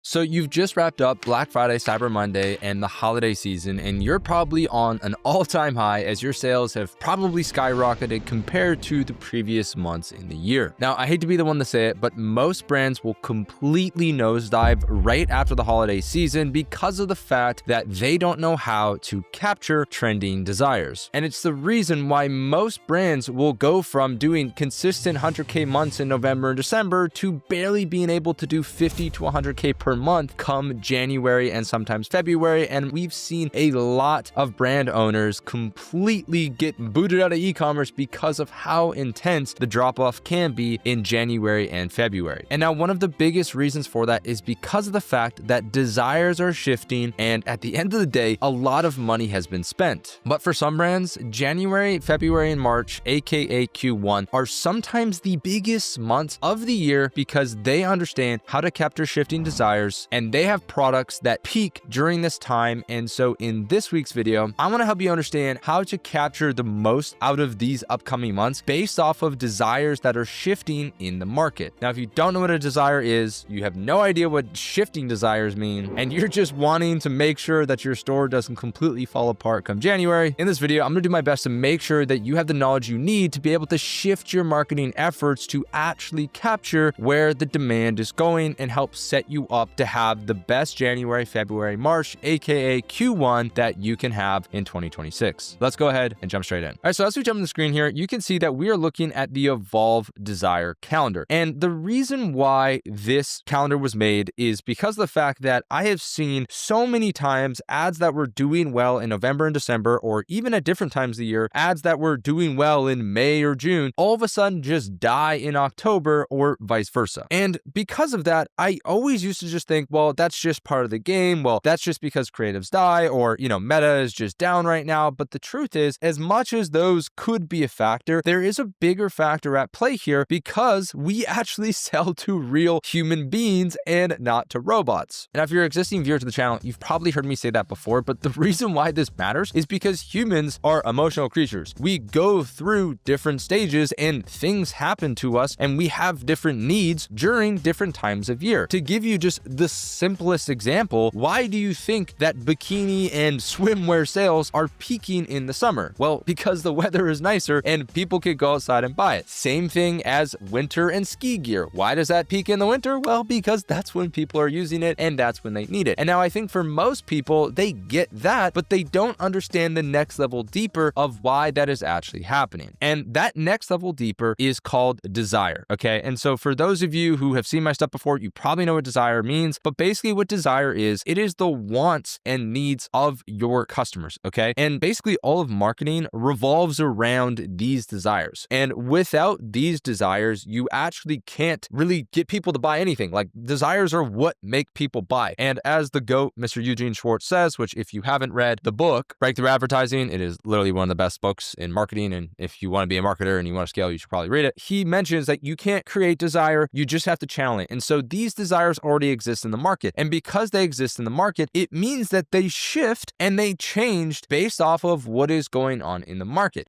So you've just wrapped up Black Friday, Cyber Monday, and the holiday season, and you're probably on an all-time high as your sales have probably skyrocketed compared to the previous months in the year. Now, I hate to be the one to say it, but most brands will completely nosedive right after the holiday season because of the fact that they don't know how to capture trending desires. And it's the reason why most brands will go from doing consistent 100K months in November and December to barely being able to do 50 to 100K per month come January and sometimes February. And we've seen a lot of brand owners completely get booted out of e-commerce because of how intense the drop-off can be in January and February. And now one of the biggest reasons for that is because of the fact that desires are shifting, and at the end of the day, a lot of money has been spent. But for some brands, January, February, and March, aka Q1, are sometimes the biggest months of the year because they understand how to capture shifting desires, and they have products that peak during this time. And so in this week's video, I want to help you understand how to capture the most out of these upcoming months based off of desires that are shifting in the market. Now, if you don't know what a desire is, you have no idea what shifting desires mean, and you're just wanting to make sure that your store doesn't completely fall apart come January, in this video, I'm going to do my best to make sure that you have the knowledge you need to be able to shift your marketing efforts to actually capture where the demand is going and help set you up to have the best January, February, March, aka Q1 that you can have in 2026. Let's go ahead and jump straight in. All right, so as we jump on the screen here, you can see that we are looking at the Evolve Desire calendar. And the reason why this calendar was made is because of the fact that I have seen so many times ads that were doing well in November and December, or even at different times of the year, ads that were doing well in May or June, all of a sudden just die in October or vice versa. And because of that, I always used to just think, well, that's just part of the game. Well, that's just because creatives die, or, Meta is just down right now. But the truth is, as much as those could be a factor, there is a bigger factor at play here because we actually sell to real human beings and not to robots. And if you're an existing viewer to the channel, you've probably heard me say that before, but the reason why this matters is because humans are emotional creatures. We go through different stages and things happen to us, and we have different needs during different times of year. To give you just the simplest example, why do you think that bikini and swimwear sales are peaking in the summer? Well, because the weather is nicer and people can go outside and buy it. Same thing as winter and ski gear. Why does that peak in the winter? Well, because that's when people are using it and that's when they need it. And now I think for most people, they get that, but they don't understand the next level deeper of why that is actually happening. And that next level deeper is called desire, okay? And so for those of you who have seen my stuff before, you probably know what desire means, but basically what desire is, it is the wants and needs of your customers, okay? And basically all of marketing revolves around these desires. And without these desires, you actually can't really get people to buy anything. Like, desires are what make people buy. And as the GOAT, Mr. Eugene Schwartz says, which if you haven't read the book, Breakthrough Advertising, it is literally one of the best books in marketing. And if you want to be a marketer and you want to scale, you should probably read it. He mentions that you can't create desire, you just have to channel it. And so these desires already exist in the market. And because they exist in the market, it means that they shift and they changed based off of what is going on in the market.